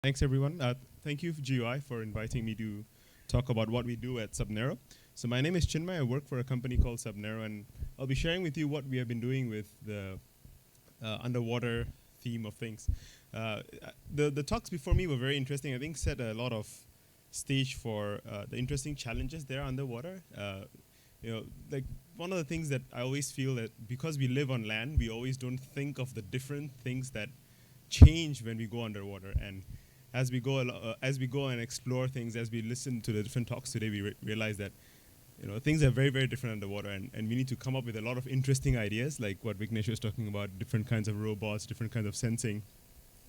Thanks, everyone. Thank you, GUI, for inviting me to talk about what we do at Subnero. So my name is Chinmay. I work for a company called Subnero, and I'll be sharing with you what we have been doing with the underwater theme of things. The talks before me were very interesting. I think set a lot of stage for the interesting challenges there underwater. Like one of the things that I always feel that because we live on land, we always don't think of the different things that change when we go underwater. And as we go and explore things, as we listen to the different talks today, we realize that things are very, very different underwater, and we need to come up with a lot of interesting ideas, like what Vignesh was talking about, different kinds of robots, different kinds of sensing,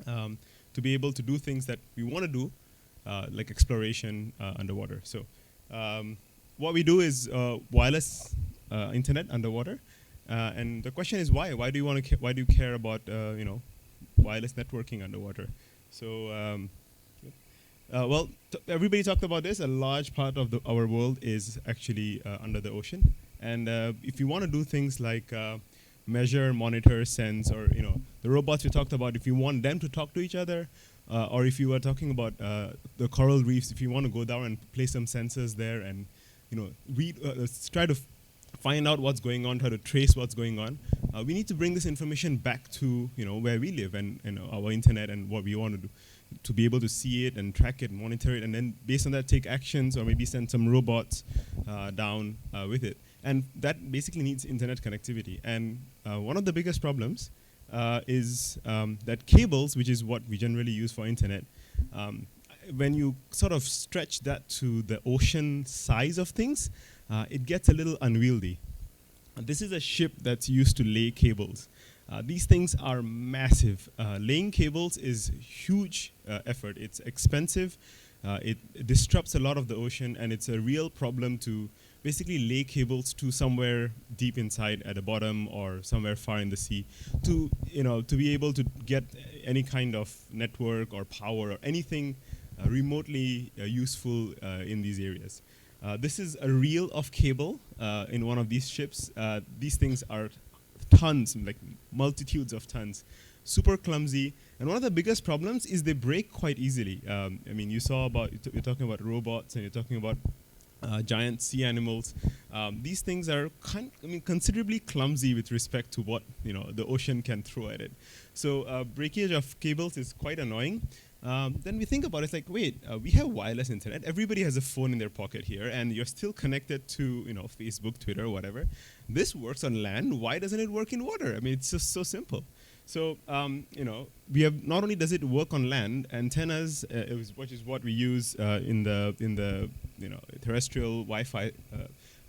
to be able to do things that we want to do, like exploration underwater. So what we do is wireless internet underwater, and the question is why? Why do you want to? Why do you care about wireless networking underwater? So, well, everybody talked about this. A large part of our world is actually under the ocean, and if you want to do things like measure, monitor, sense, or the robots we talked about, if you want them to talk to each other, or if you were talking about the coral reefs, if you want to go down and place some sensors there, and read, try to find out what's going on, try to trace what's going on. We need to bring this information back to where we live and our internet and what we want to do, to be able to see it and track it, monitor it, and then based on that take actions or maybe send some robots down with it. And that basically needs internet connectivity. And one of the biggest problems is that cables, which is what we generally use for internet, when you sort of stretch that to the ocean size of things, it gets a little unwieldy. This is a ship that's used to lay cables. These things are massive. Laying cables is huge effort. It's expensive. It disrupts a lot of the ocean, and it's a real problem to basically lay cables to somewhere deep inside at the bottom or somewhere far in the sea to be able to get any kind of network or power or anything remotely useful in these areas. This is a reel of cable in one of these ships. These things are tons, like multitudes of tons, super clumsy. And one of the biggest problems is they break quite easily. I mean, you saw about, you're talking about robots and you're talking about giant sea animals. These things are considerably clumsy with respect to what the ocean can throw at it. So breakage of cables is quite annoying. Then we think about it, it's like, wait, we have wireless internet. Everybody has a phone in their pocket here, and you're still connected to Facebook, Twitter, whatever. This works on land. Why doesn't it work in water? I mean, it's just so simple. So we have, not only does it work on land, antennas, which is what we use in the terrestrial Wi-Fi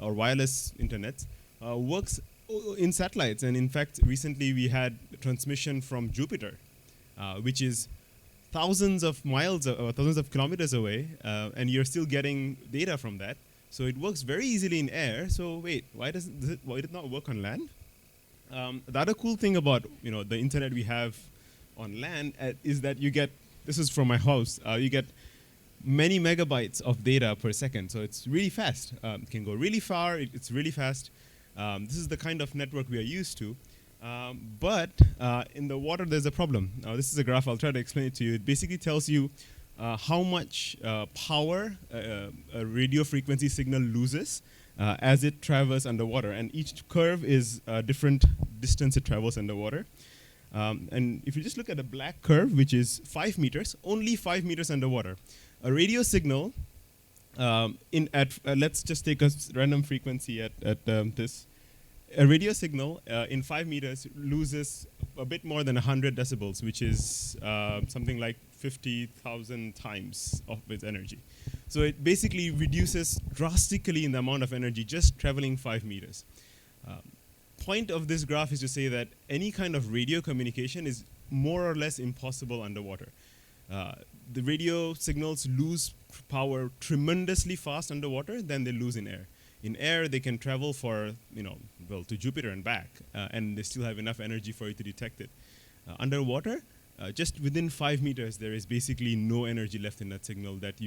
or wireless internet, works in satellites. And in fact, recently we had transmission from Jupiter, which is thousands of miles or thousands of kilometers away, and you're still getting data from that. So it works very easily in air. So wait, why did it not work on land? The other cool thing about the internet we have on land is that you get, this is from my house, you get many megabytes of data per second. So it's really fast. It can go really far. It's really fast. This is the kind of network we are used to. But in the water, there's a problem. Now, this is a graph. I'll try to explain it to you. It basically tells you how much power a radio frequency signal loses as it travels underwater. And each curve is a different distance it travels underwater. And if you just look at the black curve, which is 5 meters, only 5 meters underwater, a radio signal let's just take a random frequency at this. A radio signal in 5 meters loses a bit more than 100 decibels, which is something like 50,000 times of its energy. So it basically reduces drastically in the amount of energy just traveling 5 meters. Point of this graph is to say that any kind of radio communication is more or less impossible underwater. The radio signals lose power tremendously fast underwater than they lose in air. In air, they can travel for, to Jupiter and back, and they still have enough energy for you to detect it. Underwater, just within 5 meters, there is basically no energy left in that signal that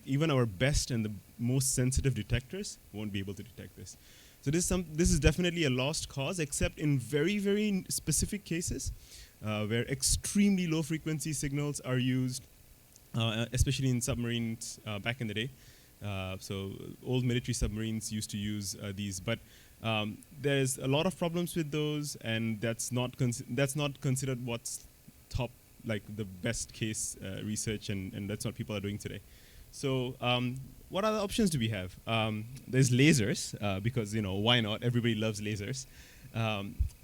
even our best and the most sensitive detectors won't be able to detect this. So this is definitely a lost cause, except in very, very specific cases where extremely low frequency signals are used especially in submarines back in the day. So old military submarines used to use these, but there's a lot of problems with those, and that's not considered what's top, like the best case research, and that's what people are doing today. So what other options do we have? There's lasers, because why not? Everybody loves lasers.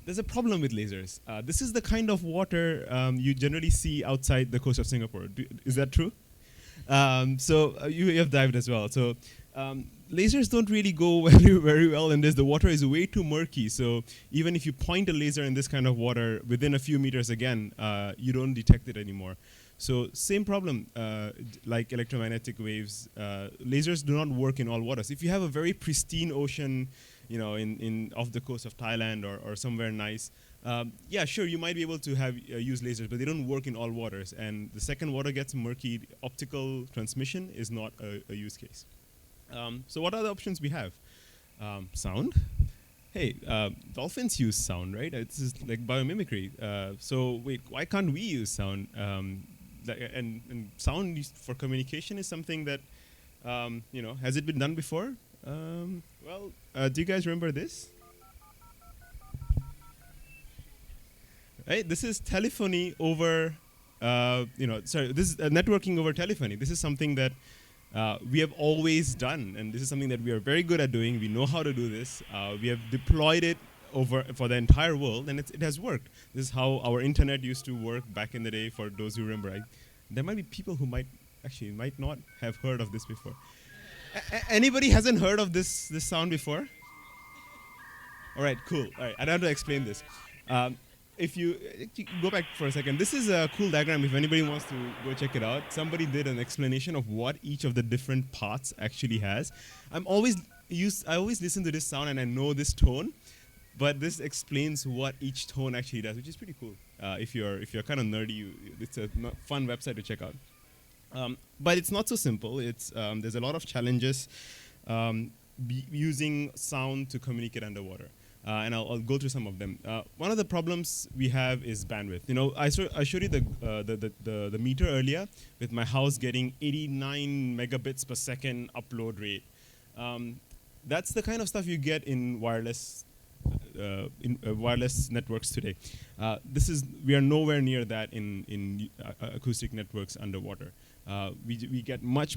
There's a problem with lasers. This is the kind of water you generally see outside the coast of Singapore. Is that true? So you have dived as well. So lasers don't really go very well in this. The water is way too murky. So even if you point a laser in this kind of water, within a few meters again, you don't detect it anymore. So same problem, like electromagnetic waves. Lasers do not work in all waters. If you have a very pristine ocean, in off the coast of Thailand or somewhere nice, yeah, sure, you might be able to have use lasers, but they don't work in all waters. And the second water gets murky, optical transmission is not a use case. So what are the options we have? Sound. Hey, dolphins use sound, right? This is like biomimicry. So wait, why can't we use sound? And sound for communication is something that, has it been done before? Well, do you guys remember this? Right, this is telephony over, this is networking over telephony. This is something that we have always done, and this is something that we are very good at doing. We know how to do this. We have deployed it for the entire world, and it has worked. This is how our internet used to work back in the day. For those who remember, there might be people who might not have heard of this before. Anybody hasn't heard of this sound before? All right, cool. All right, I don't have to explain this. If you go back for a second, this is a cool diagram. If anybody wants to go check it out, somebody did an explanation of what each of the different parts actually has. I always listen to this sound and I know this tone, but this explains what each tone actually does, which is pretty cool. If you're kind of nerdy, it's a fun website to check out. But it's not so simple. There's a lot of challenges using sound to communicate underwater. And I'll go through some of them. One of the problems we have is bandwidth. I showed you the meter earlier with my house getting 89 megabits per second upload rate. That's the kind of stuff you get in wireless networks today. We are nowhere near that in acoustic networks underwater. We get much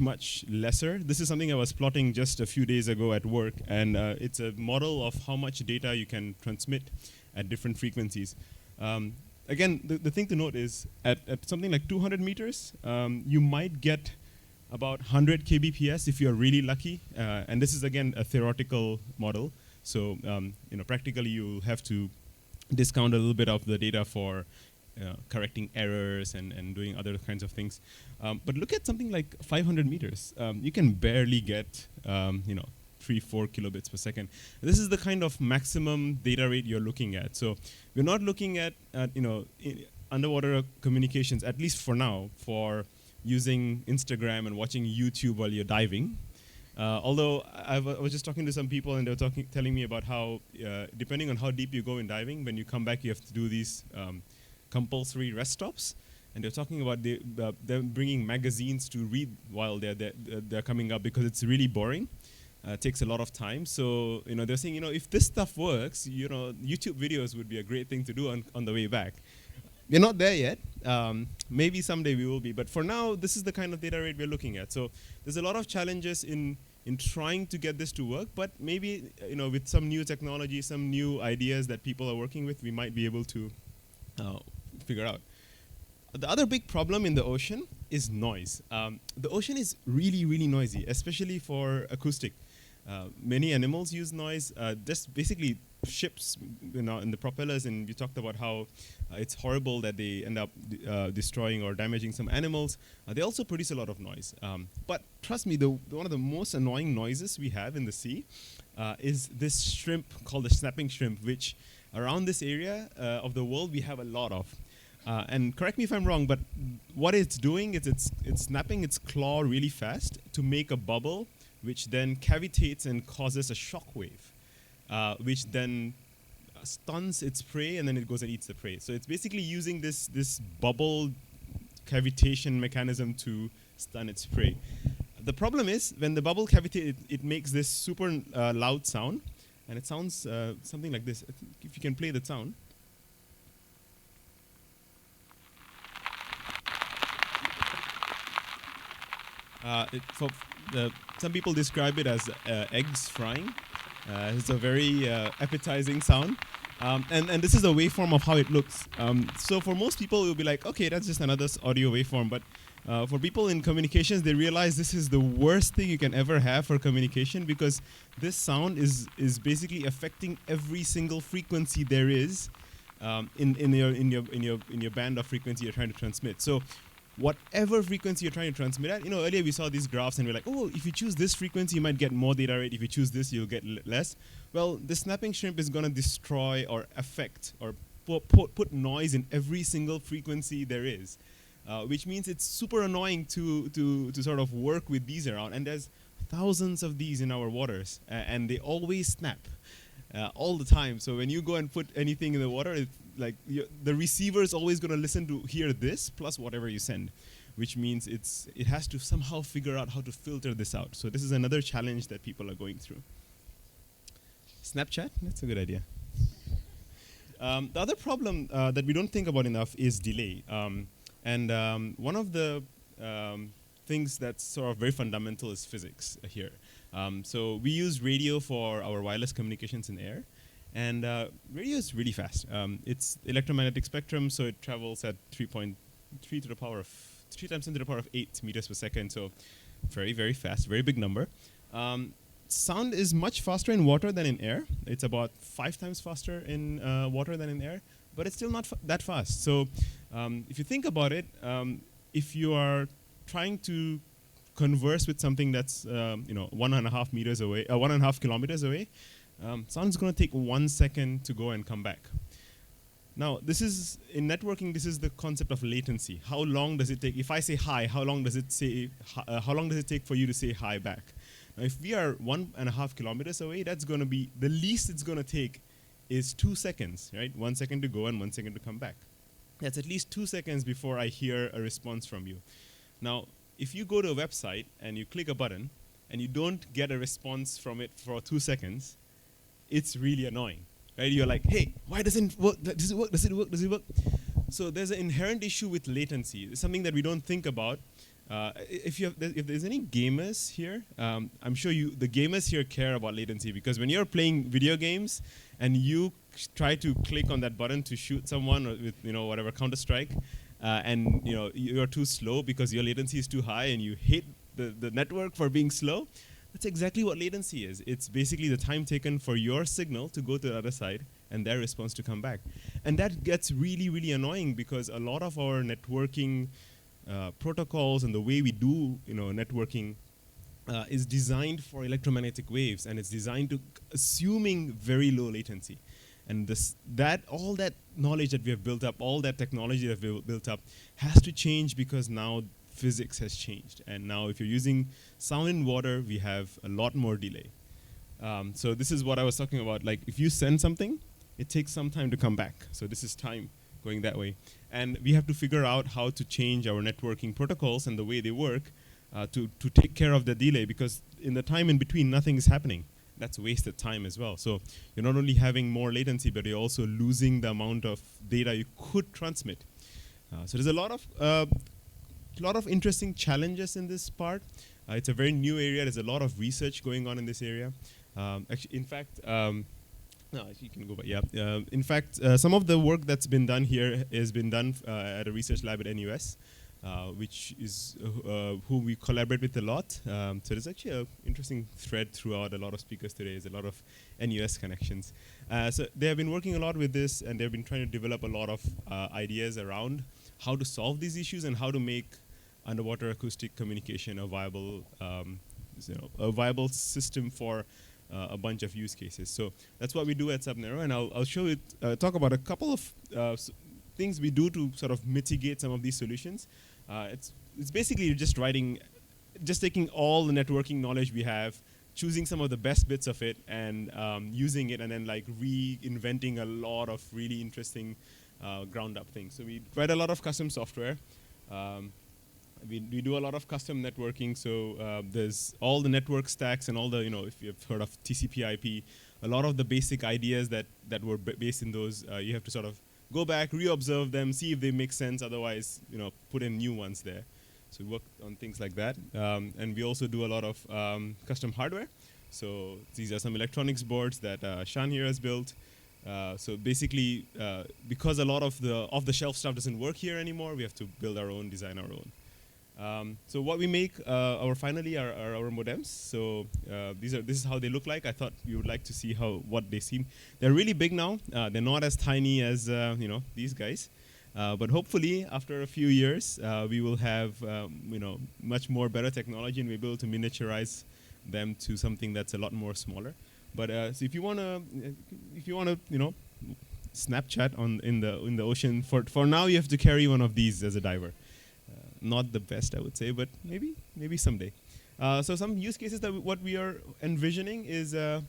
lesser. This is something I was plotting just a few days ago at work, and it's a model of how much data you can transmit at different frequencies. Again, the thing to note is at something like 200 meters, you might get about 100 kbps if you're really lucky, and this is again a theoretical model. So practically you'll have to discount a little bit of the data for correcting errors and doing other kinds of things. But look at something like 500 meters. You can barely get 3-4 kilobits per second. This is the kind of maximum data rate you're looking at. So we're not looking at underwater communications, at least for now, for using Instagram and watching YouTube while you're diving. Although I was just talking to some people and they were telling me about how, depending on how deep you go in diving, when you come back you have to do these compulsory rest stops. And they're talking about them bringing magazines to read while they're coming up because it's really boring. It takes a lot of time. So they're saying, if this stuff works, YouTube videos would be a great thing to do on the way back. We're not there yet. Maybe someday we will be. But for now, this is the kind of data rate we're looking at. So there's a lot of challenges in trying to get this to work. But maybe with some new technology, some new ideas that people are working with, we might be able to figure out. The other big problem in the ocean is noise. The ocean is really noisy, especially for acoustic. Many animals use noise. Just basically ships, in the propellers, and we talked about how it's horrible that they end up destroying or damaging some animals. They also produce a lot of noise. But trust me, one of the most annoying noises we have in the sea is this shrimp called the snapping shrimp, which around this area of the world we have a lot of. And correct me if I'm wrong, but what it's doing is it's snapping its claw really fast to make a bubble, which then cavitates and causes a shock wave, which then stuns its prey, and then it goes and eats the prey. So it's basically using this bubble cavitation mechanism to stun its prey. The problem is when the bubble cavitate, it makes this super loud sound, and it sounds something like this. If you can play the sound. Some people describe it as eggs frying. It's a very appetizing sound. And this is a waveform of how it looks. So for most people, it will be like, okay, that's just another audio waveform. But for people in communications, they realize this is the worst thing you can ever have for communication, because this sound is basically affecting every single frequency there is in your band of frequency you're trying to transmit. So whatever frequency you're trying to transmit at, earlier we saw these graphs and we're like, oh, if you choose this frequency, you might get more data rate. If you choose this, you'll get less. Well, the snapping shrimp is going to destroy or affect or put noise in every single frequency there is, which means it's super annoying to sort of work with these around. And there's thousands of these in our waters, and they always snap all the time. So when you go and put anything in the water, it's like the receiver is always going to listen to hear this plus whatever you send, which means it has to somehow figure out how to filter this out. So this is another challenge that people are going through. Snapchat, that's a good idea. The other problem that we don't think about enough is delay. One of the things that's sort of very fundamental is physics here. So we use radio for our wireless communications in air. And radio is really fast. It's electromagnetic spectrum, so it travels at 3.3 to the power of 3 times 10 to the power of 8 meters per second. So very, very fast, very big number. Sound is much faster in water than in air. It's about 5 times faster in water than in air, but it's still not that fast. So if you think about it, if you are trying to converse with something that's 1.5 meters away, 1.5 kilometers away, sound's going to take 1 second to go and come back. Now, this is in networking. This is the concept of latency. How long does it take? If I say hi, how long does it take for you to say hi back? Now, if we are 1.5 kilometers away, that's going to be the least it's going to take is 2 seconds, right? 1 second to go and 1 second to come back. That's at least 2 seconds before I hear a response from you. Now, if you go to a website and you click a button and you don't get a response from it for 2 seconds, it's really annoying, right? You're like, hey, why doesn't it work? Does it work? Does it work? Does it work? So there's an inherent issue with latency. It's something that we don't think about. If there's any gamers here, I'm sure the gamers here care about latency, because when you're playing video games and you try to click on that button to shoot someone with whatever Counter-Strike, and you're too slow because your latency is too high and you hate the network for being slow. That's exactly what latency is. It's basically the time taken for your signal to go to the other side and their response to come back. And that gets really, really annoying, because a lot of our networking protocols and the way we do networking is designed for electromagnetic waves, and it's designed to assuming very low latency. And all that knowledge that we have built up, all that technology that we've built up has to change, because now physics has changed. And now if you're using sound in water, we have a lot more delay. So this is what I was talking about. Like, if you send something, it takes some time to come back. So this is time going that way. And we have to figure out how to change our networking protocols and the way they work to take care of the delay, because in the time in between, nothing is happening. That's wasted time as well. So you're not only having more latency, but you're also losing the amount of data you could transmit. So there's a lot of interesting challenges in this part. It's a very new area. There's a lot of research going on in this area. Actually, in fact, no, you can go back. Yeah. In fact, some of the work that's been done here has been done at a research lab at NUS, which is who we collaborate with a lot. So there's actually an interesting thread throughout a lot of speakers today. There's a lot of NUS connections. So they have been working a lot with this, and they've been trying to develop a lot of ideas around how to solve these issues and how to make underwater acoustic communication a viable system for a bunch of use cases. So that's what we do at Subnero, and I'll show you, talk about a couple of things we do to sort of mitigate some of these solutions. It's basically just taking all the networking knowledge we have, choosing some of the best bits of it, and using it, and then like reinventing a lot of really interesting ground up things. So we write a lot of custom software. Um, we do a lot of custom networking, so there's all the network stacks and all the, if you've heard of TCP/IP, a lot of the basic ideas that were based in those, you have to sort of go back, re-observe them, see if they make sense, otherwise, put in new ones there. So we work on things like that. And we also do a lot of custom hardware. So these are some electronics boards that Shan here has built. So basically, because a lot of the off-the-shelf stuff doesn't work here anymore, we have to build our own, design our own. So what we make finally are our modems. So this is how they look like. I thought you would like to see what they seem. They're really big now. They're not as tiny as these guys. But hopefully, after a few years, we will have much more better technology and we'll be able to miniaturize them to something that's a lot more smaller. But so if you wanna Snapchat in the ocean, for now you have to carry one of these as a diver. Not the best, I would say, but maybe someday. So some use cases that what we are envisioning is a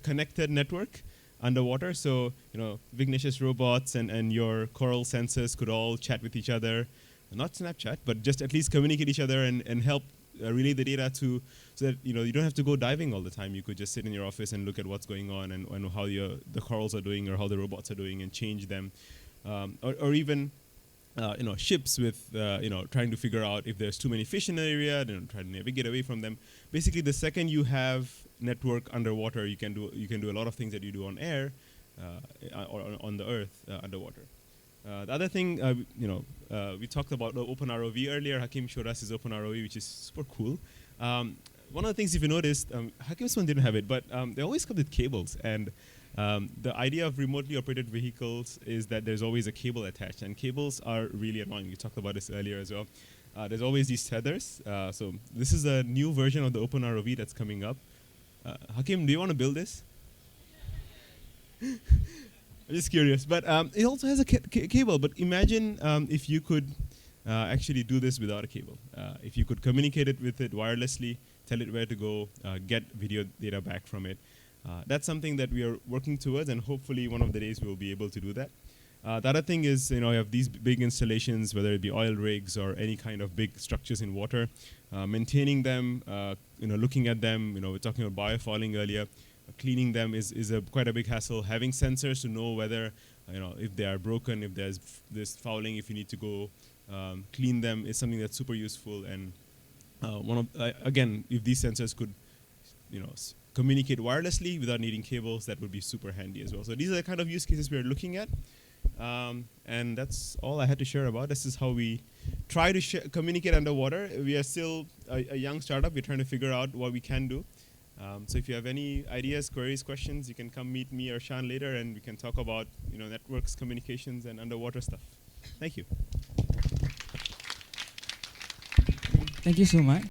connected network underwater. So Vignesh's robots and your coral sensors could all chat with each other, not Snapchat, but just at least communicate each other and help relay the data so that you don't have to go diving all the time. You could just sit in your office and look at what's going on and how the corals are doing or how the robots are doing and change them, or even ships with trying to figure out if there's too many fish in the area, then try to navigate away from them. Basically, the second you have network underwater, you can do a lot of things that you do on air or on the earth underwater. The other thing, we talked about the Open ROV earlier. Hakim showed us his Open ROV, which is super cool. One of the things, if you noticed, Hakim's one didn't have it, but they always come with cables. And the idea of remotely operated vehicles is that there's always a cable attached, and cables are really annoying. We talked about this earlier as well. There's always these tethers. So this is a new version of the Open ROV that's coming up. Hakim, do you want to build this? I'm just curious. But it also has a cable. But imagine if you could actually do this without a cable. If you could communicate it with it wirelessly, tell it where to go, get video data back from it. That's something that we are working towards, and hopefully one of the days we'll be able to do that. The other thing is, you have these big installations, whether it be oil rigs or any kind of big structures in water, maintaining them, looking at them. We're talking about biofouling earlier. Cleaning them is quite a big hassle. Having sensors to know whether, if they are broken, if there's this fouling, if you need to go clean them, is something that's super useful. And again, if these sensors could, communicate wirelessly without needing cables, that would be super handy as well. So these are the kind of use cases we're looking at. And that's all I had to share about. This is how we try to communicate underwater. We are still a young startup. We're trying to figure out what we can do. So if you have any ideas, queries, questions, you can come meet me or Shan later, and we can talk about networks, communications, and underwater stuff. Thank you. Thank you so much.